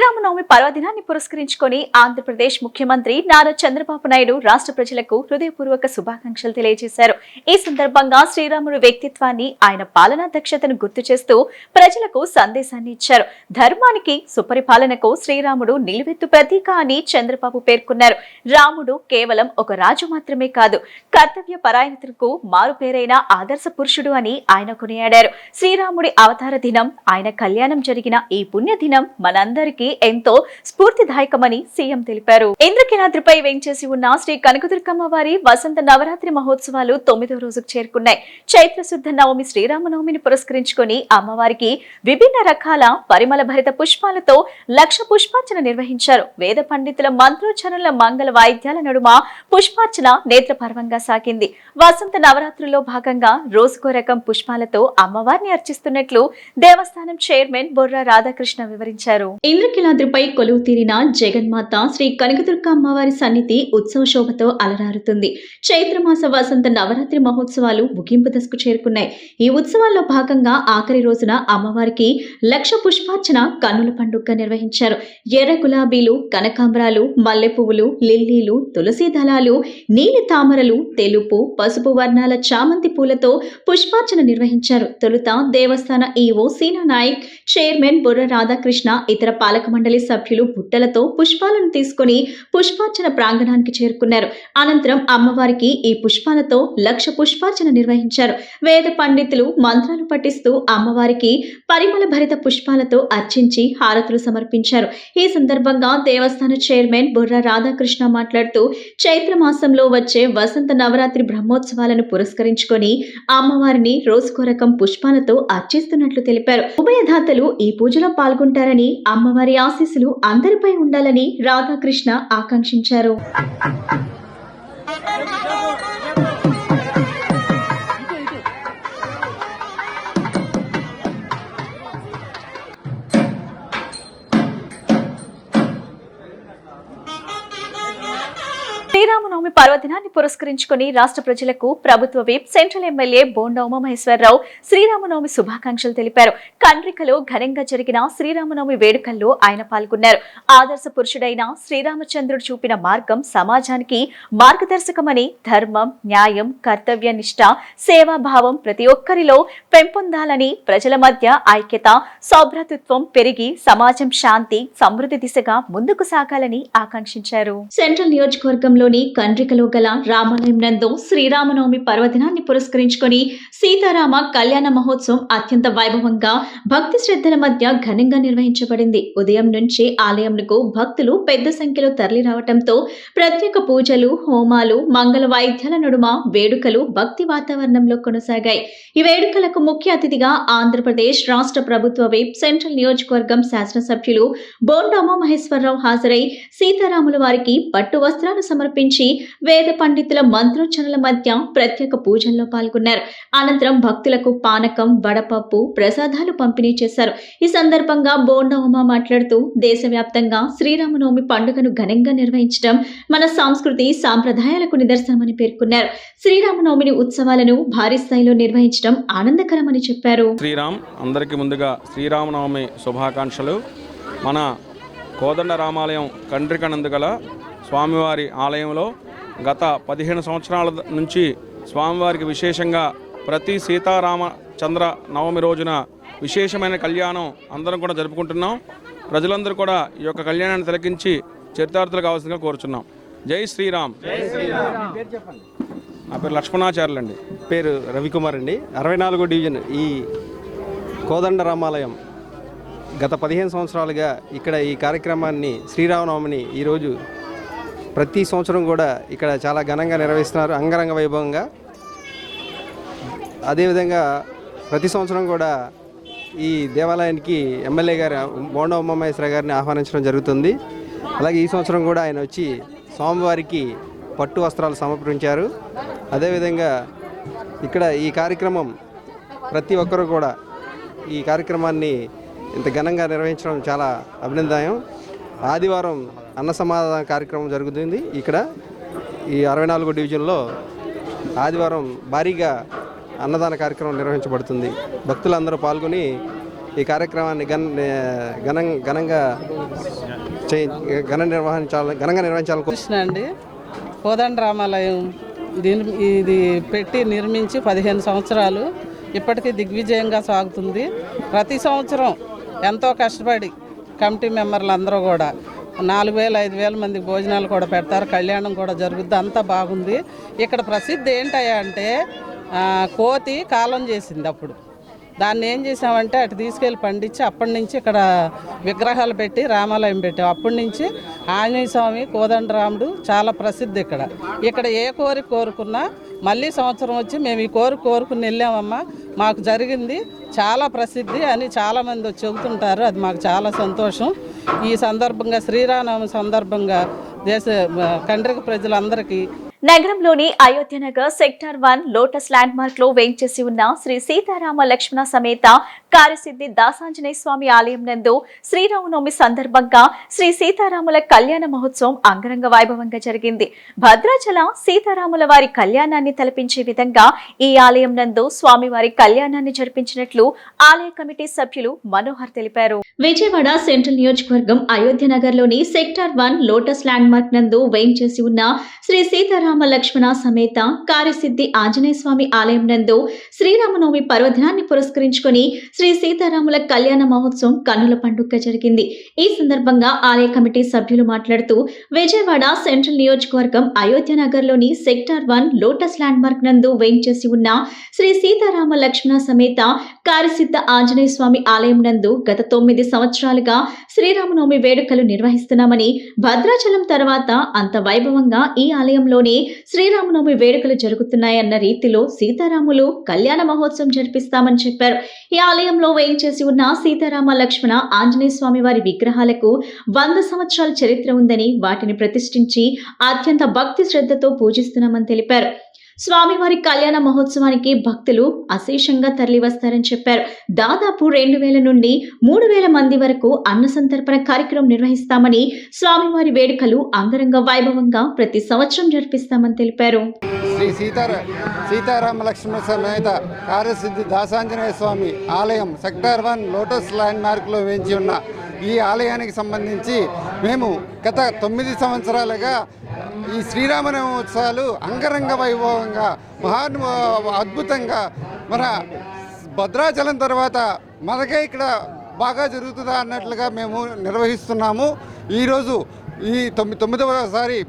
శ్రీరామనవమి పర్వదినాన్ని పురస్కరించుకొని ఆంధ్రప్రదేశ్ ముఖ్యమంత్రి నారా చంద్రబాబు నాయుడు రాష్ట్ర ప్రజలకు హృదయపూర్వక శుభాకాంక్షలు తెలియజేశారు. ఈ సందర్భంగా శ్రీరాముడి వ్యక్తిత్వాన్ని, ఆయన పాలనా దక్షతను గుర్తు చేస్తూ ప్రజలకు సందేశాన్ని ఇచ్చారు. ధర్మానికి, సుపరిపాలనకు శ్రీరాముడు నిలువెత్తు ప్రతీక అని చంద్రబాబు పేర్కొన్నారు. రాముడు కేవలం ఒక రాజు మాత్రమే కాదు, కర్తవ్య పరాయణతకు మారుపేరైన ఆదర్శ పురుషుడు అని ఆయన కొనియాడారు. శ్రీరాముడి అవతార దినం, ఆయన కళ్యాణం జరిగిన ఈ పుణ్య దినం మనందరికీ ఎంతో స్ఫూర్తిదాయకమని సీఎం తెలిపారు. ఇంద్రకీలాద్రిపై వేంచేసి ఉన్న శ్రీ కనకదుర్గమ్మ వారి వసంత నవరాత్రి మహోత్సవాలు 9వ రోజుకు చేరుకున్నాయి. చైత్ర శుద్ధ నవమి శ్రీరామనవమిని పురస్కరించుకొని అమ్మవారికి విభిన్న రకాల పరిమళ భరిత పుష్పాలతో లక్ష పుష్పార్చన నిర్వహించారు. వేద పండితుల మంత్రోచ్చరణల మంగళ వాయిద్యాల నడుమ పుష్పార్చన నేత్రపర్వంగా సాగింది. వసంత నవరాత్రుల్లో భాగంగా రోజుకో రకం పుష్పాలతో అమ్మవారిని అర్చిస్తున్నట్లు దేవస్థానం చైర్మన్ బొర్రా రాధాకృష్ణ వివరించారు. ఇంద్రకీలాద్రిపై కొలువు తీరిన జగన్మాత శ్రీ కనకదుర్గ అమ్మవారి సన్నిధి ఉత్సవ శోభతో అలరారుతుంది. చైత్రమాస వసంత నవరాత్రి మహోత్సవాలు ముగింపు దశకు చేరుకున్నాయి. ఈ ఉత్సవాల్లో భాగంగా ఆఖరి రోజున అమ్మవారికి లక్ష పుష్పార్చన కన్నుల పండుగగా నిర్వహించారు. ఎర్ర గులాబీలు, కనకాంబరాలు, మల్లె పువ్వులు, లిల్లీలు, తులసి దళాలు, నీలి తామరలు, తెలుపు, పసుపు వర్ణాల చామంతి పూలతో పుష్పార్చన నిర్వహించారు. తొలుత దేవస్థాన ఈవో సీనా నాయక్, చైర్మన్ బొర్ర రాధాకృష్ణ, ఇతర పాలక మండలి సభ్యులు బుట్టలతో పుష్పాలను తీసుకుని పుష్పార్చన ప్రాంగణానికి చేరుకున్నారు. అనంతరం అమ్మవారికి ఈ పుష్పాలతో లక్ష పుష్పార్చన నిర్వహించారు. వేద పండితులు మంత్రాలు పఠిస్తూ అమ్మవారికి పరిమళ భరిత పుష్పాలతో అర్చించి హారతులు సమర్పించారు. ఈ సందర్భంగా దేవస్థాన చైర్మన్ బొర్రా రాధాకృష్ణ మాట్లాడుతూ చైత్ర మాసంలో వచ్చే వసంత నవరాత్రి బ్రహ్మోత్సవాలను పురస్కరించుకొని అమ్మవారిని రోజుకో రకం పుష్పాలతో అర్చిస్తున్నట్లు తెలిపారు. ఉభయదాతలు ఈ పూజలో పాల్గొంటారని, అమ్మవారి ఆశీస్సులు అందరిపై ఉండాలని రాధాకృష్ణ ఆకాంక్షించారు. శ్రీరామనవమి పర్వదినాన్ని పురస్కరించుకుని రాష్ట్ర ప్రజలకు ప్రభుత్వ whip, central MLA Bonda Umamaheswararao Sriramanavami శుభాకాంక్షలు తెలిపారు. కండ్రికలో ఘనంగా జరిగిన శ్రీరామనవమి వేడుకల్లో ఆయన పాల్గొన్నారు. ఆదర్శ పురుషుడైన శ్రీరామచంద్రుడు చూపిన మార్గం సమాజానికి మార్గదర్శకమని, ధర్మం, న్యాయం, కర్తవ్య నిష్ఠ, సేవాభావం ప్రతి ఒక్కరిలో పెంపొందాలని, ప్రజల మధ్య ఐక్యత, సౌభ్రాతృత్వం పెరిగి సమాజం శాంతి, సమృద్ధి దిశగా ముందుకు సాగాలని ఆకాంక్షించారు. సెంట్రల్ నియోజకవర్గంలోని కండ్రికలో గల రామాలయం నందు శ్రీరామనవమి పర్వదినాన్ని పురస్కరించుకొని సీతారామ కళ్యాణ మహోత్సవం అత్యంత వైభవంగా భక్తి శ్రద్ధల మధ్య ఘనంగా నిర్వహించబడింది. ఉదయం నుంచి ఆలయంకు భక్తులు పెద్ద సంఖ్యలో తరలి రావడంతో ప్రత్యేక పూజలు, హోమాలు, మంగళ వాయిద్యాల నడుమ వేడుకలు భక్తి వాతావరణంలో కొనసాగాయి. ఈ వేడుకలకు ముఖ్య అతిథిగా ఆంధ్రప్రదేశ్ రాష్ట్ర ప్రభుత్వ విప్, సెంట్రల్ నియోజకవర్గం శాసనసభ్యులు బోండా ఉమామహేశ్వరరావు హాజరై సీతారాముల వారికి పట్టు వస్త్రాలు సమర్పించి వేద పండితుల మంత్రోచ్చరణల మధ్య ప్రత్యేక పూజల్లో పాల్గొన్నారు. అనంతరం భక్తులకు పానకం, వడపప్పు, ప్రసాదాలు పంపిణీ చేశారు. ఈ సందర్భంగా బోండా ఉమా మాట్లాడుతూ దేశవ్యాప్తంగా శ్రీరామనవమి పండుగను ఘనంగా నిర్వహించడం మన సంస్కృతి సాంప్రదాయాలకు నిదర్శనమని పేర్కొన్నారు. శ్రీరామనవమిని ఉత్సవాలను భారీ స్థాయిలో నిర్వహించడం ఆనందకరమని చెప్పారు. శ్రీరామ్ అందరికీ ముందుగా శ్రీరామనవమి శుభాకాంక్షలు. మన కోదండ రామాలయం కండ్రికనందు గల స్వామివారి ఆలయంలో గత 15 సంవత్సరాల నుంచి స్వామివారికి విశేషంగా ప్రతి సీతారామచంద్ర నవమి రోజున విశేషమైన కళ్యాణం అందరం కూడా జరుపుకుంటున్నాం. ప్రజలందరూ కూడా ఈ యొక్క కళ్యాణాన్ని తిలకించి చరితార్థులు కావాల్సిందిగా కోరుచున్నాం. జై శ్రీరామ్. నా పేరు లక్ష్మణాచార్యులు అండి. పేరు రవికుమార్ అండి. 64వ డివిజన్ ఈ కోదండ రామాలయం గత 15 సంవత్సరాలుగా ఇక్కడ ఈ కార్యక్రమాన్ని శ్రీరామనవమిని ఈరోజు ప్రతి సంవత్సరం కూడా ఇక్కడ చాలా ఘనంగా నిర్వహిస్తున్నారు, అంగరంగ వైభవంగా. అదేవిధంగా ప్రతి సంవత్సరం కూడా ఈ దేవాలయానికి ఎమ్మెల్యే గారు బోండా ఉమామహేశ్వర గారిని ఆహ్వానించడం జరుగుతుంది. అలాగే ఈ సంవత్సరం కూడా ఆయన వచ్చి స్వామివారికి పట్టు వస్త్రాలు సమర్పించారు. అదేవిధంగా ఇక్కడ ఈ కార్యక్రమం ప్రతి ఒక్కరూ కూడా ఈ కార్యక్రమాన్ని ఇంత ఘనంగా నిర్వహించడం చాలా అభినందనీయం. ఆదివారం అన్న సమాధాన కార్యక్రమం జరుగుతుంది. ఇక్కడ ఈ 64వ డివిజన్లో ఆదివారం భారీగా అన్నదాన కార్యక్రమం నిర్వహించబడుతుంది. భక్తులందరూ పాల్గొని ఈ కార్యక్రమాన్ని ఘనంగా నిర్వహించాలని కృష్ణ అండి. కోదండ రామాలయం ఇది పెట్టి నిర్మించి 15 సంవత్సరాలు ఇప్పటికీ దిగ్విజయంగా సాగుతుంది. ప్రతి సంవత్సరం ఎంతో కష్టపడి కమిటీ మెంబర్లు అందరూ కూడా 4,000-5,000 మందికి భోజనాలు కూడా పెడతారు. కళ్యాణం కూడా జరుగుద్ది. అంతా బాగుంది. ఇక్కడ ప్రసిద్ధి ఏంటయ్యా అంటే కోతి కాలం చేసింది. అప్పుడు దాన్ని ఏం చేసామంటే అటు తీసుకెళ్ళి పండించి అప్పటి నుంచి ఇక్కడ విగ్రహాలు పెట్టి రామాలయం పెట్టాం. అప్పటి నుంచి ఆంజనేయ స్వామి, కోదండరాముడు చాలా ప్రసిద్ధి. ఇక్కడ ఏ కోరిక కోరుకున్నా మళ్ళీ సంవత్సరం వచ్చి మేము ఈ కోరుకుని వెళ్ళామమ్మా, మాకు జరిగింది, చాలా ప్రసిద్ధి అని చాలామంది వచ్చి చెబుతుంటారు. అది మాకు చాలా సంతోషం. ఈ సందర్భంగా శ్రీరామనవమి సందర్భంగా కండ్రిక ప్రజలందరికీ నగరంలోని Ayodhya Nagar sector 1 lotus land mark లో వేంచేసి ఉన్న శ్రీ సీతారామ లక్ష్మణ సమేత కార్యసిద్ధి దాసాంజనేయ స్వామి ఆలయం నందు శ్రీరామనవమి సందర్భంగా శ్రీ సీతారాముల కళ్యాణ మహోత్సవం అంగరంగ వైభవంగా జరిగింది. భద్రాచల సీతారాముల వారి కళ్యాణాన్ని తలపించే విధంగా ఈ ఆలయం నందు స్వామివారి కళ్యాణాన్ని జరిపించినట్లు ఆలయ కమిటీ సభ్యులు మనోహర్ తెలిపారు. విజయవాడ సెంట్రల్ నియోజకవర్గం అయోధ్యనగర్ లోని సెక్టార్ 1 లోటస్ ల్యాండ్ మార్క్ నందు వేంచేసి ఉన్న శ్రీ సీతారామ లక్ష్మణ సమేత కార్యసిద్ధి ఆంజనేయ స్వామి ఆలయం నందు శ్రీరామనవమి పర్వదినాన్ని పురస్కరించుకొని శ్రీ సీతారాముల కళ్యాణ మహోత్సవం కన్నుల పండుగగా జరిగింది. ఈ సందర్భంగా ఆలయ కమిటీ సభ్యులు మాట్లాడుతూ విజయవాడ సెంట్రల్ నియోజకవర్గం అయోధ్యనగర్ లోని సెక్టార్ 1 లోటస్ ల్యాండ్ మార్క్ నందు వేంచేసి ఉన్న శ్రీ సీతారామ లక్ష్మణ సమేత కార్యసిద్ధ ఆంజనేయ స్వామి ఆలయం నందు గత 9 సంవత్సరాలుగా శ్రీరామనవమి వేడుకలు నిర్వహిస్తున్నామని, భద్రాచలం తర్వాత అంత వైభవంగా ఈ ఆలయంలోనే శ్రీరామనవమి వేడుకలు జరుగుతున్నాయన్న రీతిలో సీతారాములు కళ్యాణ మహోత్సవం జరిపిస్తామని చెప్పారు. ఈ ఆలయంలో వేయించేసి ఉన్న సీతారామ లక్ష్మణ ఆంజనేయ స్వామి వారి విగ్రహాలకు 100 సంవత్సరాల చరిత్ర ఉందని, వాటిని ప్రతిష్ఠించి అత్యంత భక్తి శ్రద్ధతో పూజిస్తున్నామని తెలిపారు. స్వామివారి కళ్యాణ మహోత్సవానికి భక్తులు అశేషంగా తరలివస్తారని చెప్పారు. దాదాపు 2,000 నుండి 3,000 మంది వరకు అన్న సంతర్పణ కార్యక్రమం నిర్వహిస్తామని, స్వామివారి వేడుకలు అంగరంగ వైభవంగా ప్రతి సంవత్సరం జరిపిస్తామని తెలిపారు. శ్రీ సీతారామ లక్ష్మణ సమేత కార్యసిద్ధి దాసాంజనేయ స్వామి ఆలయం సెక్టార్ 1 లోటస్ ల్యాండ్ మార్క్లో వేంచి ఉన్న ఈ ఆలయానికి సంబంధించి మేము గత 9 సంవత్సరాలుగా ఈ శ్రీరామనవమి ఉత్సవాలు అంగరంగ వైభవంగా అద్భుతంగా మన భద్రాచలం తర్వాత మనకే ఇక్కడ బాగా జరుగుతుందా అన్నట్లుగా మేము నిర్వహిస్తున్నాము. ఈరోజు ఈ 9వ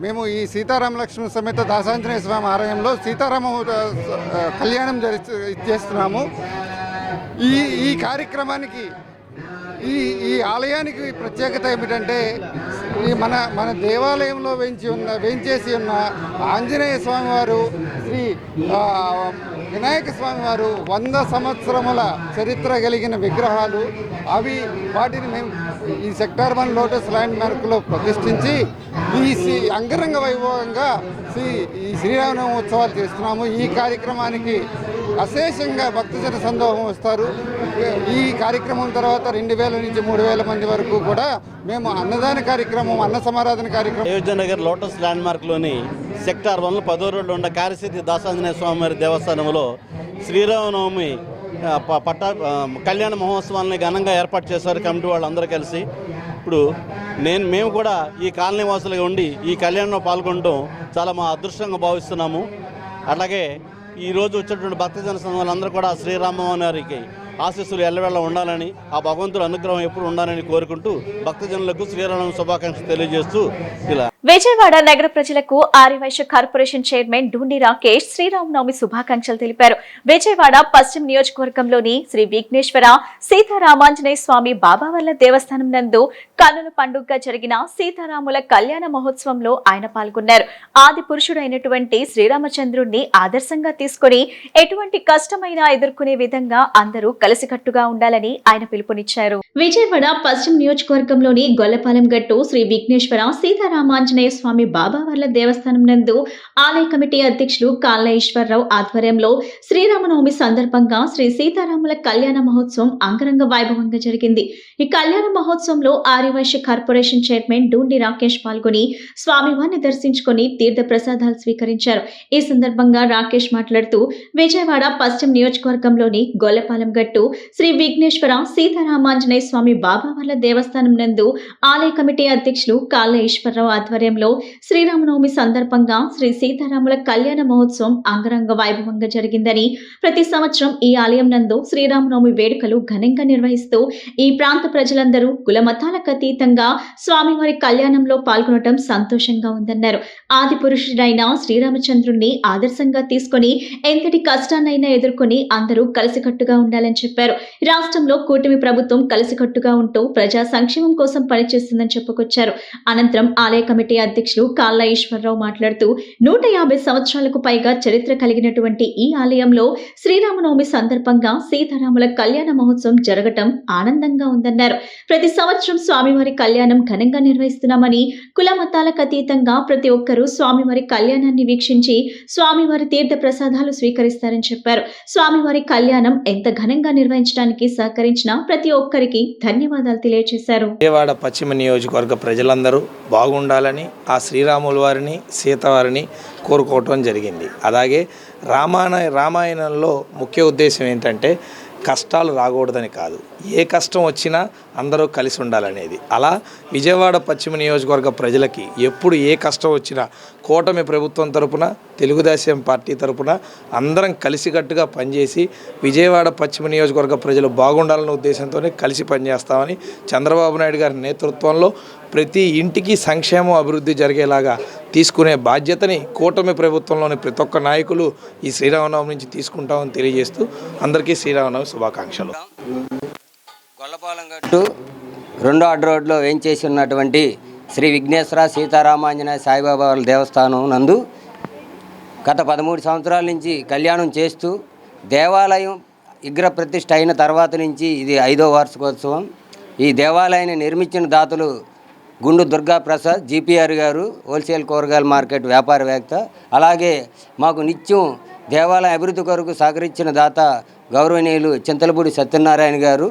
మేము ఈ సీతారామ లక్ష్మణ సమేత దాసాంజనేయ స్వామి ఆలయంలో సీతారామ కళ్యాణం చేస్తున్నాము. ఈ కార్యక్రమానికి ఈ ఆలయానికి ప్రత్యేకత ఏమిటంటే మన దేవాలయంలో వేంచేసి ఉన్న ఆంజనేయ స్వామివారు, శ్రీ వినాయక స్వామివారు 100 సంవత్సరముల చరిత్ర కలిగిన విగ్రహాలు. వాటిని మేము ఈ సెక్టార్ 1 లోటస్ ల్యాండ్ మార్క్లో ప్రతిష్ఠించి ఈ అంగరంగ వైభవంగా ఈ శ్రీరామనవమి ఉత్సవాలు చేస్తున్నాము. ఈ కార్యక్రమానికి అశేషంగా భక్తజన సందోహం వస్తారు. ఈ కార్యక్రమం తర్వాత 2,000 నుంచి 3,000 మంది వరకు కూడా మేము అన్నదాన కార్యక్రమం, అన్న సమారాధన కార్యక్రమం అయోధ్యనగర్ లోటస్ ల్యాండ్ మార్క్లోని సెక్టార్ 1 10వ రోడ్లో ఉన్న కార్యసిద్ధి దాసాంజనేయ స్వామివారి దేవస్థానంలో శ్రీరామనవమి కళ్యాణ మహోత్సవాన్ని ఘనంగా ఏర్పాటు చేశారు కమిటీ వాళ్ళందరూ కలిసి. ఇప్పుడు మేము కూడా ఈ కాలనీ వాసులుగా ఉండి ఈ కళ్యాణంలో పాల్గొనడం చాలా మా అదృష్టంగా భావిస్తున్నాము. అలాగే ఈరోజు వచ్చేటువంటి భక్తజన సంఘాలందరూ కూడా శ్రీరామనవమి వారికి ఆశీస్సులు ఎల్లవేళ ఉండాలని, ఆ భగవంతుడు అనుగ్రహం ఎప్పుడు ఉండాలని కోరుకుంటూ భక్తజనులకు శ్రీరామనవమి శుభాకాంక్షలు తెలియజేస్తూ ఇలా విజయవాడ నగర ప్రజలకు ఆర్యవైశ్య కార్పొరేషన్ చైర్మన్ ఢూండి రాకేష్ శ్రీరామనవమి శుభాకాంక్షలు తెలిపారు. విజయవాడ పశ్చిమ నియోజకవర్గంలోని శ్రీ విఘ్నేశ్వర సీతారామాంజనేయ స్వామి బాబావర్ల దేవస్థానం నందు కన్నుల పండుగగా జరిగిన సీతారాముల కళ్యాణ మహోత్సవంలో ఆయన పాల్గొన్నారు. ఆది పురుషుడు అయినటువంటి శ్రీరామచంద్రుణ్ణి ఆదర్శంగా తీసుకుని ఎటువంటి కష్టమైనా ఎదుర్కొనే విధంగా అందరూ కలిసికట్టుగా ఉండాలని ఆయన పిలుపునిచ్చారు. విజయవాడ పశ్చిమ నియోజకవర్గంలోని గొల్లపాలెం గట్టు శ్రీ విఘ్నేశ్వర సీతారామాంజనేయ సీతారామాంజనేయ స్వామి బాబావర్ల దేవస్థానం నందు ఆలయ కమిటీ అధ్యక్షులు కాళ్ళ ఈశ్వరరావు ఆధ్వర్యంలో శ్రీరామనవమి సందర్భంగా శ్రీ సీతారాముల కళ్యాణ మహోత్సవం అంగరంగ వైభవంగా జరిగింది. ఈ కళ్యాణ మహోత్సవంలో ఆర్యవైశ్య కార్పొరేషన్ చైర్మన్ డూండి రాకేష్ పాల్గొని స్వామివారిని దర్శించుకొని తీర్థ ప్రసాదాలు స్వీకరించారు. ఈ సందర్భంగా రాకేష్ మాట్లాడుతూ విజయవాడ పశ్చిమ నియోజకవర్గంలోని గొల్లపాలెం గట్టు శ్రీ విఘ్నేశ్వర సీతారామాంజనేయ స్వామి బాబావర్ల దేవస్థానం నందు ఆలయ కమిటీ అధ్యక్షులు కాళ్ళ ఈశ్వరరావు ఆధ్వర్యంలో శ్రీరామనవమి సందర్భంగా శ్రీ సీతారాముల కళ్యాణ మహోత్సవం అంగరంగ వైభవంగా జరిగిందని, ప్రతి సంవత్సరం ఈ ఆలయం నందు శ్రీరామనవమి వేడుకలు ఘనంగా నిర్వహిస్తూ ఈ ప్రాంత ప్రజలందరూ కుల మతాలకు అతీతంగా స్వామివారి కళ్యాణంలో పాల్గొనడం సంతోషంగా ఉందన్నారు. ఆది పురుషుడైన శ్రీరామచంద్రుణ్ణి ఆదర్శంగా తీసుకుని ఎంతటి కష్టాన్నైనా ఎదుర్కొని అందరూ కలిసికట్టుగా ఉండాలని చెప్పారు. రాష్ట్రంలో కూటమి ప్రభుత్వం కలిసికట్టుగా ఉంటూ ప్రజా సంక్షేమం కోసం పనిచేస్తుందని చెప్పుకొచ్చారు. అనంతరం ఆలయ కమిటీ అధ్యక్షులు కాళ్ళ ఈశ్వరరావు మాట్లాడుతూ 150 సంవత్సరాలకు పైగా చరిత్ర కలిగినటువంటి ఈ ఆలయంలో శ్రీరామనవమి సందర్భంగా సీతారాముల కళ్యాణ మహోత్సవం జరగటం ఆనందంగా ఉందన్నారు. ప్రతి సంవత్సరం స్వామివారి కళ్యాణం ఘనంగా నిర్వహిస్తున్నామని, కుల మతాలకు అతీతంగా ప్రతి ఒక్కరూ స్వామివారి కళ్యాణాన్ని వీక్షించి స్వామివారి తీర్థ ప్రసాదాలు స్వీకరిస్తారని చెప్పారు. స్వామివారి కళ్యాణం ఎంత ఘనంగా నిర్వహించడానికి సహకరించిన ప్రతి ఒక్కరికి ధన్యవాదాలు తెలియజేశారు. విజయవాడ పశ్చిమ నియోజకవర్గ ప్రజలందరూ బాగుండాలని ఆ శ్రీరాముల వారిని సీతవారిని కోరుకోవటం జరిగింది. అలాగే రామాయణంలో ముఖ్య ఉద్దేశం ఏంటంటే కష్టాలు రాకూడదని కాదు, ఏ కష్టం వచ్చినా అందరూ కలిసి ఉండాలనేది. అలా విజయవాడ పశ్చిమ నియోజకవర్గ ప్రజలకి ఎప్పుడు ఏ కష్టం వచ్చినా కూటమి ప్రభుత్వం తరపున, తెలుగుదేశం పార్టీ తరపున అందరం కలిసికట్టుగా పనిచేసి విజయవాడ పశ్చిమ నియోజకవర్గ ప్రజలు బాగుండాలనే ఉద్దేశంతోనే కలిసి పనిచేస్తామని, చంద్రబాబు నాయుడు గారి నేతృత్వంలో ప్రతి ఇంటికి సంక్షేమం అభివృద్ధి జరిగేలాగా తీసుకునే బాధ్యతని కూటమి ప్రభుత్వంలోని ప్రతి ఒక్క నాయకులు ఈ శ్రీరామనవమి నుంచి తీసుకుంటామని తెలియజేస్తూ అందరికీ శ్రీరామనవమి శుభాకాంక్షలు. గొల్లపాలెం గట్టు 2వ అడ్డు రోడ్లో వేంచేసి ఉన్నటువంటి శ్రీ విఘ్నేశ్వర సీతారామాంజనేయ సాయిబాబా వాళ్ళ దేవస్థానం నందు గత 13 సంవత్సరాల నుంచి కళ్యాణం చేస్తూ దేవాలయం విగ్రహ ప్రతిష్ఠ అయిన తర్వాత నుంచి ఇది 5వ వార్షికోత్సవం. ఈ దేవాలయాన్ని నిర్మించిన దాతలు గుండు దుర్గాప్రసాద్ జీపీఆర్ గారు, హోల్సేల్ కూరగాయల మార్కెట్ వ్యాపారవేత్త. అలాగే మాకు నిత్యం దేవాలయ అభివృద్ధి కొరకు సహకరించిన దాత గౌరవనీయులు చింతలపూడి సత్యనారాయణ గారు.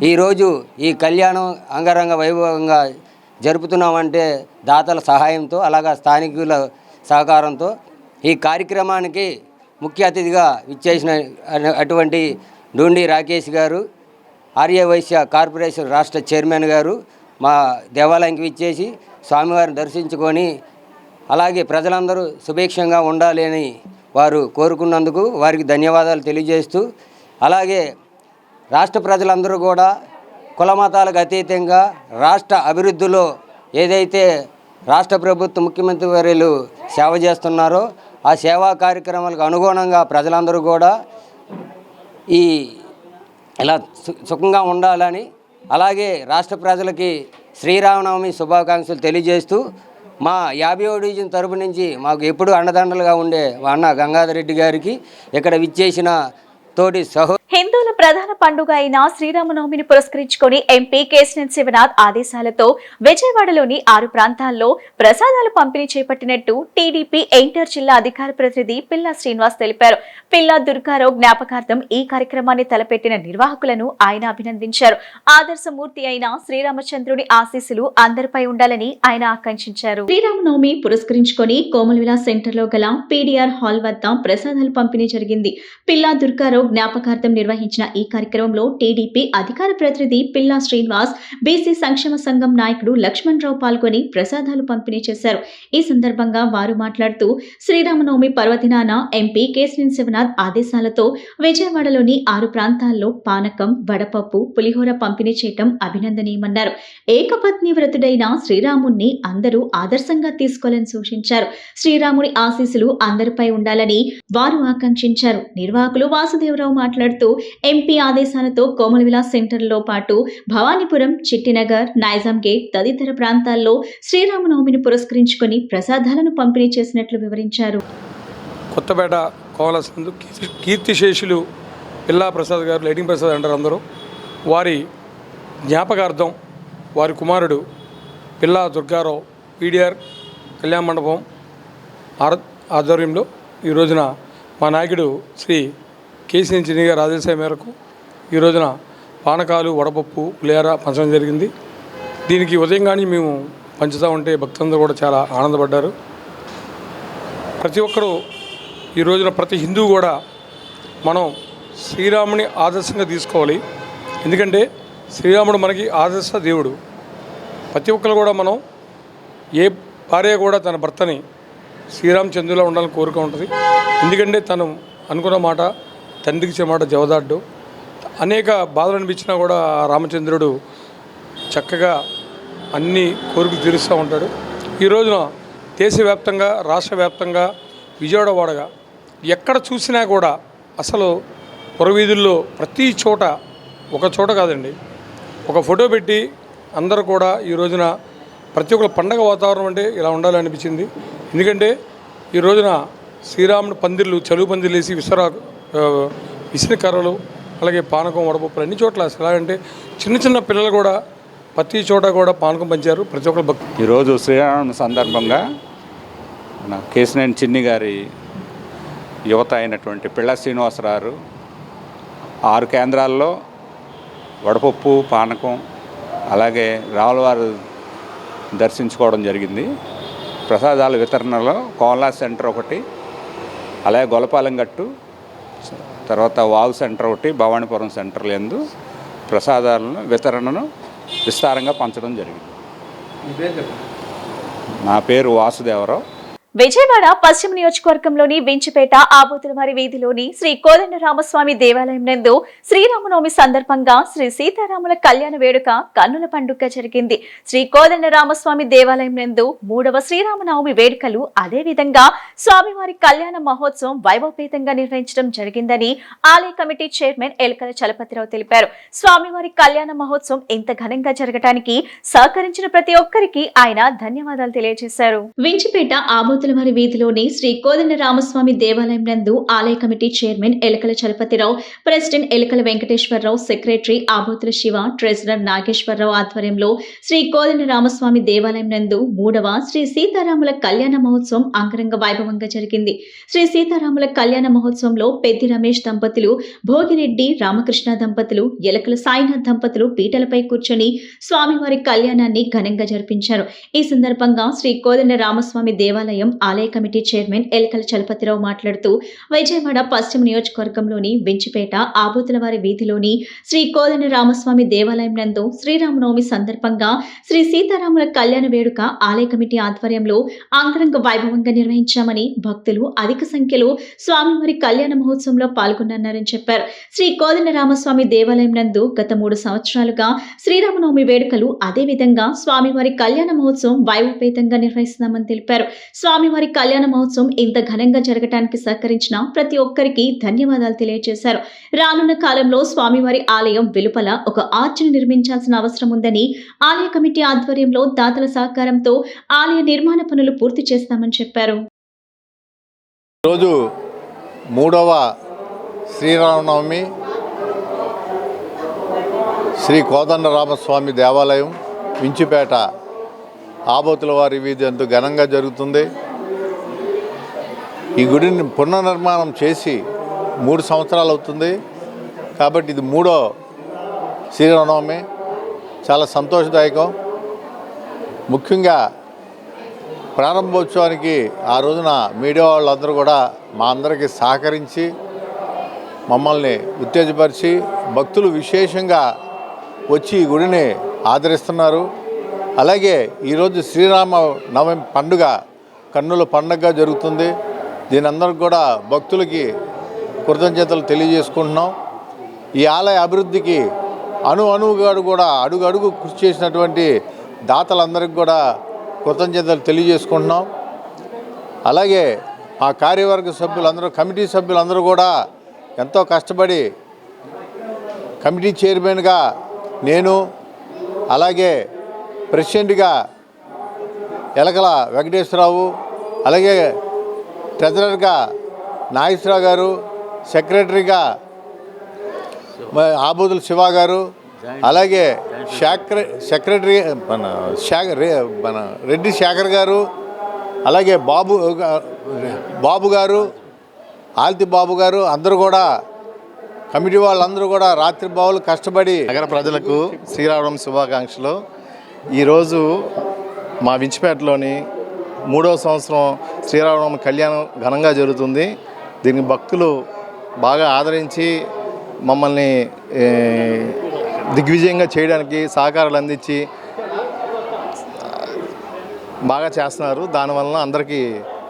ఈరోజు ఈ కళ్యాణం అంగరంగ వైభవంగా జరుపుతున్నామంటే దాతల సహాయంతో, అలాగా స్థానికుల సహకారంతో. ఈ కార్యక్రమానికి ముఖ్య అతిథిగా ఇచ్చేసిన అటువంటి డూండి రాకేష్ గారు, ఆర్యవైశ్య కార్పొరేషన్ రాష్ట్ర చైర్మన్ గారు మా దేవాలయానికి ఇచ్చేసి స్వామివారిని దర్శించుకొని, అలాగే ప్రజలందరూ సుభిక్షంగా ఉండాలి అని వారు కోరుకున్నందుకు వారికి ధన్యవాదాలు తెలియజేస్తూ, అలాగే రాష్ట్ర ప్రజలందరూ కూడా కుల మతాలకు అతీతంగా రాష్ట్ర అభివృద్ధిలో ఏదైతే రాష్ట్ర ప్రభుత్వ ముఖ్యమంత్రి వర్యులు సేవ చేస్తున్నారో ఆ సేవా కార్యక్రమాలకు అనుగుణంగా ప్రజలందరూ కూడా ఇలా సుఖంగా ఉండాలని, అలాగే రాష్ట్ర ప్రజలకి శ్రీరామనవమి శుభాకాంక్షలు తెలియజేస్తూ మా 50వ డివిజన్ తరపు నుంచి మాకు ఎప్పుడు అండదండలుగా ఉండే మా అన్న గంగాధర్ రెడ్డి గారికి, ఇక్కడ విచ్చేసిన తోటి హిందువుల ప్రధాన పండుగ అయిన శ్రీరామనవమిని పురస్కరించుకొని ఎంపీ కేశినేని శివనాథ్ ఆదేశాలతో విజయవాడలోని 6 ప్రాంతాల్లో ప్రసాదాలు పంపిణీ చేపట్టినట్టు టీడీపీ ఎన్టీఆర్ జిల్లా అధికార ప్రతినిధి పిల్లా శ్రీనివాస్ తెలిపారు. పిల్లా దుర్గారావు జ్ఞాపకార్థం ఈ కార్యక్రమాన్ని తలపెట్టిన నిర్వాహకులను ఆయన అభినందించారు. ఆదర్శమూర్తి అయిన శ్రీరామచంద్రుని ఆశీస్సులు అందరిపై ఉండాలని ఆయన ఆకాంక్షించారు. శ్రీరామనవమి పురస్కరించుకొని కోమల్ విలాస్ సెంటర్ లో గల పీడీఆర్ హాల్ వద్ద ప్రసాదాలు పంపిణీ జరిగింది. పిల్లా దుర్గారావు జ్ఞాపకార్థం నిర్వహించిన ఈ కార్యక్రమంలో టీడీపీ అధికార ప్రతినిధి పిల్లా శ్రీనివాస్, బీసీ సంక్షేమ సంఘం నాయకుడు లక్ష్మణ్ రావు పాల్గొని ప్రసాదాలు పంపిణీ చేశారు. ఈ సందర్భంగా వారు మాట్లాడుతూ శ్రీరామనవమి పర్వదినాన ఎంపీ కేశినేని శివనాథ్ ఆదేశాలతో విజయవాడలోని 6 ప్రాంతాల్లో పానకం, వడపప్పు, పులిహోర పంపిణీ చేయటం అభినందనీయమన్నారు. ఏకపత్ని వ్రతుడైన శ్రీరాముణ్ణి అందరూ ఆదర్శంగా తీసుకోవాలని సూచించారు. శ్రీరాముని ఆశీస్సులు అందరిపై ఉండాలని వారు ఆకాంక్షించారు. నిర్వాహకులు వాసుదేవరావు మాట్లాడుతూ ఎంపీ ఆదేశాలతో కోమల్ విలాస్ సెంటర్లో పాటు భవానీపురం, చిట్టినగర్, నైజాం గేట్ తదితర ప్రాంతాల్లో శ్రీరామనవమిని పురస్కరించుకొని ప్రసాదాలను పంపిణీ చేసినట్లు వివరించారు. కొత్తపేట కోవలసందు కీర్తిశేషులు పిల్లా ప్రసాద్ గారు, లైటింగ్ ప్రసాద్ అంటారు అందరూ, వారి జ్ఞాపకార్థం వారి కుమారుడు పిల్లా దుర్గారావు పీడీఆర్ కళ్యాణ మండపం ఆధ్వర్యంలో ఈ రోజున మా నాయకుడు శ్రీ కేసీఎన్ చిన్ని గారి ఆదేశాల మేరకు ఈ రోజున పానకాలు, వడపప్పు, పులిహార పంచడం జరిగింది. దీనికి ఉదయం కానీ మేము పంచుతూ ఉంటే భక్తులందరూ కూడా చాలా ఆనందపడ్డారు. ప్రతి ఒక్కరూ ఈ రోజున ప్రతి హిందువు కూడా మనం శ్రీరాముని ఆదర్శంగా తీసుకోవాలి. ఎందుకంటే శ్రీరాముడు మనకి ఆదర్శ దేవుడు. ప్రతి ఒక్కరు కూడా మనం ఏ భార్య కూడా తన భర్తని శ్రీరామచంద్రులా ఉండాలని కోరిక ఉంటుంది. ఎందుకంటే తను అనుకున్న మాట తండ్రికి ఇచ్చే మాట జవదాడ్డు. అనేక బాధలు అనిపించినా కూడా రామచంద్రుడు చక్కగా అన్ని కోరికలు తీరుస్తూ ఉంటాడు. ఈ రోజున దేశవ్యాప్తంగా, రాష్ట్ర వ్యాప్తంగా, విజయవాడ వాడగా ఎక్కడ చూసినా కూడా అసలు పురవీధుల్లో ప్రతి చోట, ఒక చోట కాదండి, ఒక ఫోటో పెట్టి అందరూ కూడా ఈ రోజున ప్రతి ఒక్కరు పండగ వాతావరణం అంటే ఇలా ఉండాలని అనిపించింది. ఎందుకంటే ఈ రోజున శ్రీరాముడు పందిర్లు, చలువు పందిర్లు వేసి విసిన కర్రలు, అలాగే పానకం, వడపప్పులు అన్ని చోట్ల అసలు ఎలాగంటే చిన్న చిన్న పిల్లలు కూడా ప్రతి చోట కూడా పానకం పంచారు. ప్రతి ఒక్కరు ఈరోజు శ్రీరామనవమి సందర్భంగా మన కేశినేని చిన్ని గారి యువత అయినటువంటి పిళ్ళ శ్రీనివాసరావు 6 కేంద్రాల్లో వడపప్పు, పానకం, అలాగే రావులవారు దర్శించుకోవడం జరిగింది. ప్రసాదాల వితరణలో కోలా సెంటర్ ఒకటి, అలాగే గొల్లపాలెం గట్టు, తర్వాత వాగు సెంటర్ ఒకటి, భవానీపురం సెంటర్లు యందు ప్రసాదాలను వితరణను విస్తారంగా పంచడం జరిగింది. నా పేరు వాసుదేవరావు. విజయవాడ పశ్చిమ నియోజకవర్గంలోని వించిపేట ఆబోతులవారి వీధిలోని శ్రీ కోదండరామస్వామి దేవాలయం నందు శ్రీరామనవమి సందర్భంగా శ్రీ సీతారాముల కళ్యాణ వేడుక కన్నుల పండుగ జరిగింది. శ్రీ కోదండరామస్వామి దేవాలయం నందు 3వ శ్రీరామనవమి వేడుకలు, అదేవిధంగా స్వామివారి కళ్యాణ మహోత్సవం వైభవపేతంగా నిర్వహించడం జరిగిందని ఆలయ కమిటీ చైర్మన్ ఎలకల చలపతిరావు తెలిపారు. స్వామివారి కళ్యాణ మహోత్సవం ఇంత ఘనంగా జరగడానికి సహకరించిన ప్రతి ఒక్కరికి ఆయన ధన్యవాదాలు తెలియజేశారు. వించిపేట ఆబోతులవారి వీధిలోని శ్రీ కోదండరామస్వామి దేవాలయం నందు ఆలయ కమిటీ చైర్మన్ ఎలకల చలపతిరావు, ప్రెసిడెంట్ ఎలకల వెంకటేశ్వరరావు, సెక్రటరీ ఆబోతుల శివ, ట్రెజరర్ నాగేశ్వరరావు ఆధ్వర్యంలో శ్రీ కోదండరామస్వామి దేవాలయం నందు 3వ శ్రీ సీతారాముల కళ్యాణ మహోత్సవం అంగరంగ వైభవంగా జరిగింది. శ్రీ సీతారాముల కళ్యాణ మహోత్సవంలో పెద్ది రమేష్ దంపతులు, భోగిరెడ్డి రామకృష్ణ దంపతులు, ఎలకల సాయినాథ్ దంపతులు పీటలపై కూర్చొని స్వామివారి కళ్యాణాన్ని ఘనంగా జరిపించారు. ఈ సందర్భంగా శ్రీ కోదండరామస్వామి దేవాలయం ఆలయ కమిటీ చైర్మన్ ఎలకల చలపతిరావు మాట్లాడుతూ, విజయవాడ పశ్చిమ నియోజకవర్గంలోని వించిపేట ఆబోతులవారి వీధిలోని శ్రీ కోదండరామస్వామి దేవాలయం నందు శ్రీరామనవమి సందర్భంగా శ్రీ సీతారాముల కళ్యాణ వేడుక ఆలయ కమిటీ ఆధ్వర్యంలో అంగరంగ వైభవంగా నిర్వహించామని, భక్తులు అధిక సంఖ్యలో స్వామివారి కళ్యాణ మహోత్సవంలో పాల్గొన్నారని చెప్పారు. శ్రీ కోదండరామస్వామి దేవాలయం నందు గత 3 సంవత్సరాలుగా శ్రీరామనవమి వేడుకలు, అదేవిధంగా స్వామివారి కళ్యాణ మహోత్సవం వైభవపేతంగా నిర్వహిస్తున్నామని తెలిపారు. స్వామివారి కళ్యాణ మహోత్సవం ఇంత ఘనంగా జరగడానికి సహకరించిన ప్రతి ఒక్కరికి ధన్యవాదాలు తెలియజేశారు. రానున్న కాలంలో స్వామివారి ఆలయం వెలుపల ఒక ఆర్చిని నిర్మించాల్సిన అవసరం ఉందని, ఆలయ కమిటీ ఆధ్వర్యంలో దాతల సహకారంతో ఆలయ నిర్మాణ పనులు పూర్తి చేస్తామని చెప్పారు. ఈరోజు 3వ శ్రీరామనవమి శ్రీ కోదండరామస్వామి దేవాలయం వించిపేట ఆబోతులవారి వీధి అందు ఘనంగా జరుగుతుంది. ఈ గుడిని పునర్నిర్మాణం చేసి 3 సంవత్సరాలు అవుతుంది. కాబట్టి ఇది 3వ శ్రీరామనవమి. చాలా సంతోషదాయకం. ముఖ్యంగా ప్రారంభోత్సవానికి ఆ రోజున మీడియా వాళ్ళందరూ కూడా మా అందరికీ సహకరించి మమ్మల్ని ఉత్తేజపరిచి భక్తులు విశేషంగా వచ్చి ఈ గుడిని ఆదరిస్తున్నారు. అలాగే ఈరోజు శ్రీరామ నవమి పండుగ కన్నుల పండుగగా జరుగుతుంది. దీని అందరికి కూడా భక్తులకి కృతజ్ఞతలు తెలియజేసుకుంటున్నాం. ఈ ఆలయ అభివృద్ధికి అణువుగా కూడా అడుగు కృషి చేసినటువంటి దాతలందరికీ కూడా కృతజ్ఞతలు తెలియజేసుకుంటున్నాం. అలాగే మా కార్యవర్గ సభ్యులందరూ, కమిటీ సభ్యులందరూ కూడా ఎంతో కష్టపడి కమిటీ చైర్మన్గా నేను, అలాగే ప్రెసిడెంట్గా ఎలకల వెంకటేశ్వరరావు, అలాగే ట్రెజరర్గా నాగేశ్వరరావు గారు, సెక్రటరీగా ఆబోతుల శివ గారు, అలాగే సెక్రటరీ మన రెడ్డి శేఖర్ గారు, అలాగే బాబు గారు, ఆల్తి బాబు గారు అందరూ కూడా, కమిటీ వాళ్ళందరూ కూడా రాత్రి బావులు కష్టపడి నగర ప్రజలకు శ్రీరామనవమి శుభాకాంక్షలు. ఈరోజు మా వించిపేటలోని 3వ సంవత్సరం శ్రీరామనవమి కళ్యాణం ఘనంగా జరుగుతుంది. దీనికి భక్తులు బాగా ఆదరించి మమ్మల్ని దిగ్విజయంగా చేయడానికి సహకారాలు అందించి బాగా చేస్తున్నారు. దానివల్ల అందరికీ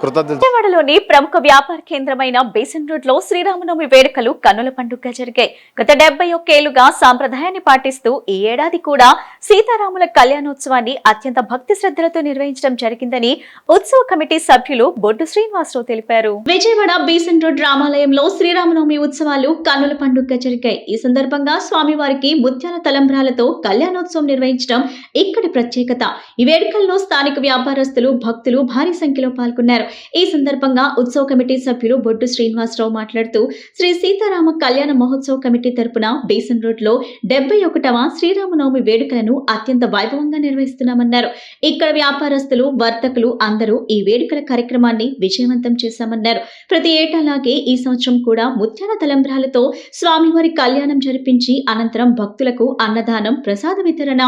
కృతజ్ఞతలు. విజయవాడలోని ప్రముఖ వ్యాపార కేంద్రమైన బేసిన్ రోడ్ లో శ్రీరామనవమి వేడుకలు కన్నుల పండుగగా జరిగాయి. గత 71 ఏళ్లుగా సాంప్రదాయాన్ని పాటిస్తూ ఈ ఏడాది కూడా సీతారాముల కళ్యాణోత్సవాన్ని అత్యంత భక్తి శ్రద్ధలతో నిర్వహించడం జరిగిందని ఉత్సవ కమిటీ సభ్యులు బొడ్డు శ్రీనివాసరావు తెలిపారు. విజయవాడ బేసిన్ రోడ్ రామాలయంలో శ్రీరామనవమి ఉత్సవాలు కన్నుల పండుగగా జరిగాయి. ఈ సందర్భంగా స్వామివారికి ముత్యాల తలంబ్రాలతో కళ్యాణోత్సవం నిర్వహించడం ఇక్కడి ప్రత్యేకత. ఈ వేడుకల్లో స్థానిక వ్యాపారస్తులు, భక్తులు భారీ సంఖ్యలో పాల్గొన్నారు. ఈ సందర్భంగా ఉత్సవ కమిటీ సభ్యులు బొడ్డు శ్రీనివాసరావు మాట్లాడుతూ శ్రీ సీతారామ కళ్యాణ మహోత్సవ కమిటీ తరపున బేసన్ రోడ్ లో 71వ శ్రీరామనవమి వేడుకలను అత్యంత వైభవంగా నిర్వహిస్తున్నామన్నారు. ఇక్కడ వ్యాపారస్తులు, వర్తకులు అందరూ ఈ వేడుకల కార్యక్రమాన్ని విజయవంతం చేశామన్నారు. ప్రతి ఏటాలాగే ఈ సంవత్సరం కూడా ముత్యాల తలంబ్రాలతో స్వామివారి కళ్యాణం జరిపించి అనంతరం భక్తులకు అన్నదానం, ప్రసాద వితరణ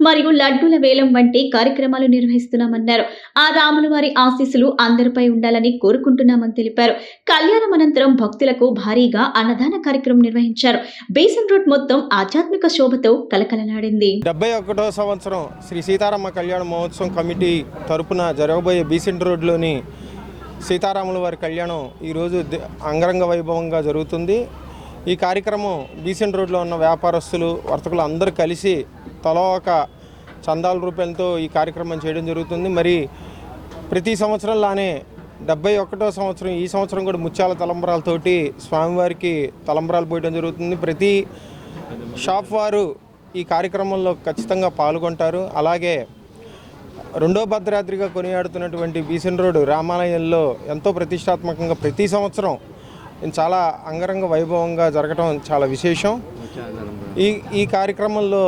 మరియు లడ్డూల వేలం వంటి కార్యక్రమాలు నిర్వహిస్తున్నామన్నారు. ఆ రాముల వారి ఆశీస్సులు అందరిపై ఉండాలని కోరుకుంటున్నామని తెలిపారు. కళ్యాణం అనంతరం భక్తులకు భారీగా అన్నదాన కార్యక్రమం నిర్వహించారు. బేసన్ రోడ్ మొత్తం ఆధ్యాత్మిక శోభతో కలకలలాడింది. 71వ సంవత్సరం శ్రీ సీతారామ కళ్యాణ మహోత్సవం కమిటీ తరపున జరగబోయే బేసన్ రోడ్లోని సీతారాముల వారి కళ్యాణం ఈరోజు అంగరంగ వైభవంగా జరుగుతుంది. ఈ కార్యక్రమం బీసెంట్ రోడ్లో ఉన్న వ్యాపారస్తులు, వర్తకులు అందరూ కలిసి తలో ఒక చందాల రూపాయలతో ఈ కార్యక్రమం చేయడం జరుగుతుంది. మరి ప్రతి సంవత్సరంలానే 71వ సంవత్సరం ఈ సంవత్సరం కూడా ముత్యాల తలంబ్రాలతోటి స్వామివారికి తలంబ్రాలు పోయడం జరుగుతుంది. ప్రతి షాప్ వారు ఈ కార్యక్రమంలో ఖచ్చితంగా పాల్గొంటారు. అలాగే రెండో భద్రాద్రిగా కొనియాడుతున్నటువంటి బీసెన్ రోడ్ రామాలయంలో ఎంతో ప్రతిష్టాత్మకంగా ప్రతి సంవత్సరం చాలా అంగరంగ వైభవంగా జరగటం చాలా విశేషం. ఈ కార్యక్రమంలో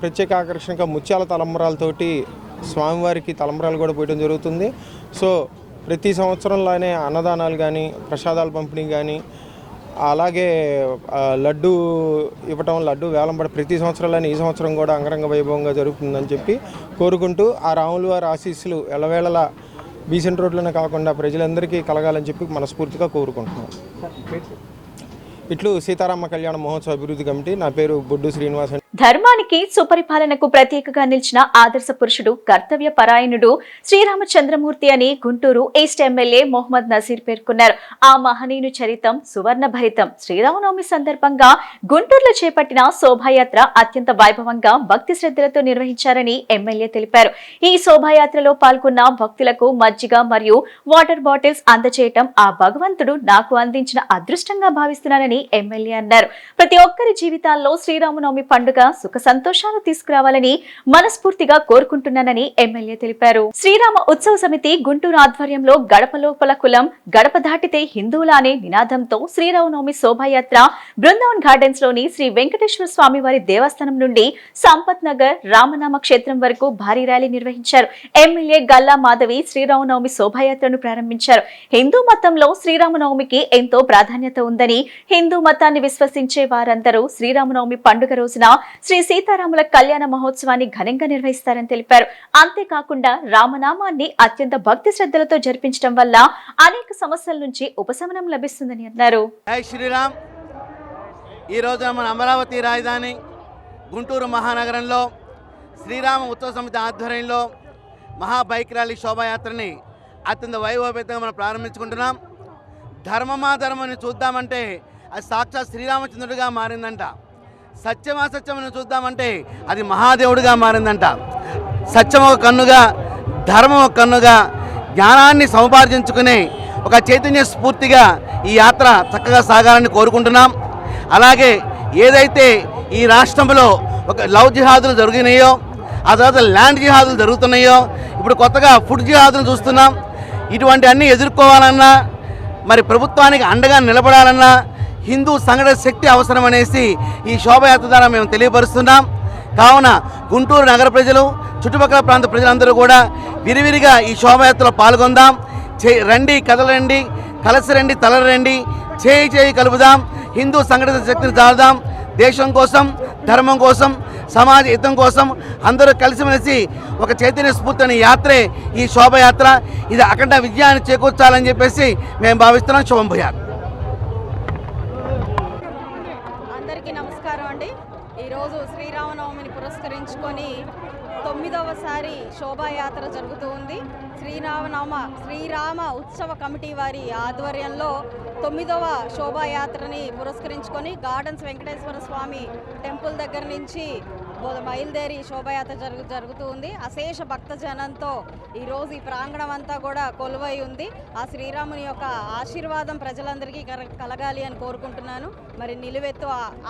ప్రత్యేక ఆకర్షణగా ముత్యాల తలంబ్రాలతోటి స్వామివారికి తలంబ్రాలు కూడా పోయడం జరుగుతుంది. సో ప్రతి సంవత్సరంలోనే అన్నదానాలు కానీ, ప్రసాదాల పంపిణీ కానీ, అలాగే లడ్డు ఇవ్వటం, లడ్డు వేలం పడి ప్రతి సంవత్సరంలోనే ఈ సంవత్సరం కూడా అంగరంగ వైభవంగా జరుగుతుందని చెప్పి కోరుకుంటూ ఆ రాముల వారి ఆశీస్సులు ఎల్లవేళలా బీసెంట్ రోడ్లోనే కాకుండా ప్రజలందరికీ కలగాలని చెప్పి మనస్ఫూర్తిగా కోరుకుంటున్నాం. ఇట్లు సీతారామ కళ్యాణ మహోత్సవ అభివృద్ధి కమిటీ. నా పేరు బొడ్డు శ్రీనివాస్. ధర్మానికి, సుపరిపాలనకు ప్రత్యేకగా నిలిచిన ఆదర్శ పురుషుడు, కర్తవ్య పరాయణుడు శ్రీరామచంద్రమూర్తి అని గుంటూరు ఈస్ట్ ఎమ్మెల్యే మొహమ్మద్ నజీర్ పేర్కొన్నారు. ఆ మహనీయుని చరితం సువర్ణ భరితం. శ్రీరామనవమి సందర్భంగా గుంటూరులో చేపట్టిన శోభాయాత్ర అత్యంత వైభవంగా భక్తి శ్రద్ధలతో నిర్వహించారని ఎమ్మెల్యే తెలిపారు. ఈ శోభాయాత్రలో పాల్గొన్న భక్తులకు మజ్జిగ మరియు వాటర్ బాటిల్స్ అందజేయటం ఆ భగవంతుడు నాకు అందించిన అదృష్టంగా భావిస్తున్నానని ఎమ్మెల్యే అన్నారు. ప్రతి ఒక్కరి జీవితాల్లో శ్రీరామనవమి పండుగ సుఖ సంతోషాలు తీసుకురావాలని మనస్ఫూర్తిగా కోరుకుంటున్నానని ఎమ్మెల్యే తెలిపారు. శ్రీరామ ఉత్సవ సమితి గుంటూరు ఆధ్వర్యంలో గడప లోపల కులం, గడప దాటితే హిందువుల అనే నినాదంతో శ్రీరామనవమి శోభాయాత్ర బృందావన్ గార్డెన్స్ లోని శ్రీ వెంకటేశ్వర స్వామి వారి దేవస్థానం నుండి సంపత్ నగర్ రామనామ క్షేత్రం వరకు భారీ ర్యాలీ నిర్వహించారు. ఎమ్మెల్యే గల్లా మాధవి శ్రీరామనవమి శోభాయాత్రను ప్రారంభించారు. హిందూ మతంలో శ్రీరామనవమికి ఎంతో ప్రాధాన్యత ఉందని, హిందూ మతాన్ని విశ్వసించే వారందరూ శ్రీరామనవమి పండుగ రోజున శ్రీ సీతారాముల కళ్యాణ మహోత్సవాన్ని ఘనంగా నిర్వహిస్తారని తెలిపారు. అంతేకాకుండా రామనామాన్ని అత్యంత భక్తి శ్రద్ధలతో జరిపించడం వల్ల అనేక సమస్యల నుంచి ఉపశమనం లభిస్తుందని అన్నారు. జై శ్రీరామ్. ఈ రోజున మన అమరావతి రాజధాని గుంటూరు మహానగరంలో శ్రీరామ ఉత్సవ సమితి ఆధ్వర్యంలో మహా బైక్ ర్యాలీ శోభాయాత్రని అత్యంత వైభవపేతంగా మనం ప్రారంభించుకుంటున్నాం. ధర్మమాధర్మని చూద్దామంటే అది సాక్షాత్ శ్రీరామచంద్రుడిగా మారిందంట. సత్యమాసత్యమును చూద్దామంటే అది మహాదేవుడిగా మారిందంట. సత్యం ఒక కన్నుగా, ధర్మం ఒక కన్నుగా జ్ఞానాన్ని సముపార్జించుకునే ఒక చైతన్య స్ఫూర్తిగా ఈ యాత్ర చక్కగా సాగాలని కోరుకుంటున్నాం. అలాగే ఏదైతే ఈ రాష్ట్రంలో ఒక లవ్ జిహాదులు జరిగినాయో, ఆ తర్వాత ల్యాండ్ జిహాదులు జరుగుతున్నాయో, ఇప్పుడు కొత్తగా ఫుడ్ జిహాదులు చూస్తున్నాం. ఇటువంటి అన్నీ ఎదుర్కోవాలన్నా, మరి ప్రభుత్వానికి అండగా నిలబడాలన్నా హిందూ సంఘటన శక్తి అవసరం అనేసి ఈ శోభయాత్ర ద్వారా మేము తెలియపరుస్తున్నాం. కావున గుంటూరు నగర ప్రజలు, చుట్టుపక్కల ప్రాంత ప్రజలందరూ కూడా విరివిరిగా ఈ శోభయాత్రలో పాల్గొందాం. రండి, కదలండి, కలసి రండి, తలరండి, చేయి చేయి కలుపుదాం, హిందూ సంఘటిత శక్తిని చాలుదాం. దేశం కోసం, ధర్మం కోసం, సమాజ హితం కోసం అందరూ కలిసిమెలిసి ఒక చైతన్య స్ఫూర్తిని యాత్రే ఈ శోభయాత్ర. ఇది అఖండ విజయాన్ని చేకూర్చాలని చెప్పేసి మేము భావిస్తున్నాం. శుభం భూయాత్. అందరికీ నమస్కారం అండి. ఈరోజు శ్రీరామనవమిని పురస్కరించుకొని 9వసారి శోభాయాత్ర జరుగుతూ ఉంది. శ్రీరామ ఉత్సవ కమిటీ వారి ఆధ్వర్యంలో 9వ శోభాయాత్రని పురస్కరించుకొని గార్డెన్స్ వెంకటేశ్వర స్వామి టెంపుల్ దగ్గర నుంచి బయలుదేరి శోభాయాత్ర జరుగుతూ ఉంది. అశేష భక్తజనంతో ఈరోజు ఈ ప్రాంగణం అంతా కూడా కొలువై ఉంది. ఆ శ్రీరాముని యొక్క ఆశీర్వాదం ప్రజలందరికీ కలగాలి అని కోరుకుంటున్నాను. మరి నిలువెత్తు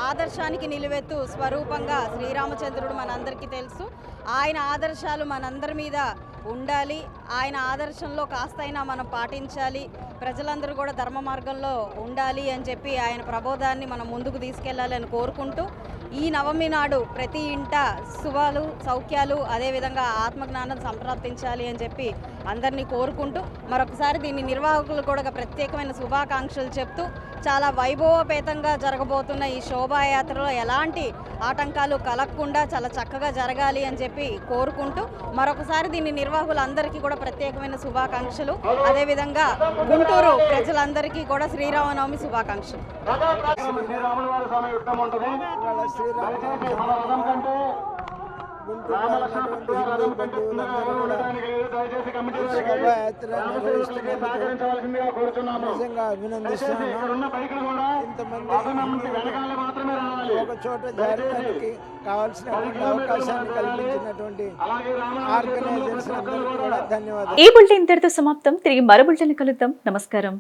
ఆదర్శానికి నిలువెత్తు స్వరూపంగా శ్రీరామచంద్రుడు మనందరికీ తెలుసు. ఆయన ఆదర్శాలు మనందరి మీద ఉండాలి. ఆయన ఆదర్శంలో కాస్తైనా మనం పాటించాలి. ప్రజలందరూ కూడా ధర్మ మార్గంలో ఉండాలి అని చెప్పి ఆయన ప్రబోధాన్ని మనం ముందుకు తీసుకెళ్లాలి అని కోరుకుంటూ ఈ నవమి నాడు ప్రతి ఇంట శుభాలు, సౌఖ్యాలు, అదేవిధంగా ఆత్మజ్ఞానం సంప్రాప్తించాలి అని చెప్పి అందరినీ కోరుకుంటూ మరొకసారి దీన్ని నిర్వాహకులు కూడా ప్రత్యేకమైన శుభాకాంక్షలు చెప్తూ చాలా వైభవపేతంగా జరగబోతున్న ఈ శోభాయాత్రలో ఎలాంటి ఆటంకాలు కలగకుండా చాలా చక్కగా జరగాలి అని చెప్పి కోరుకుంటూ మరొకసారి దీన్ని నిర్వాహకులందరికీ కూడా ప్రత్యేకమైన శుభాకాంక్షలు. అదేవిధంగా గుంటూరు ప్రజలందరికీ కూడా శ్రీరామనవమి శుభాకాంక్షలు. నిజంగా అభినందిస్తున్నాను. ఇంతమంది ఒక చోట జరగడానికి కావాల్సినటువంటి అవకాశాన్ని కల్పించినటువంటి ఆర్గనైజర్స్ అందరికీ కూడా ధన్యవాదాలు. ఈ బులెటిన్ ఇంతటితో సమాప్తం. తిరిగి మరో బులెటిన్ కలుద్దాం. నమస్కారం.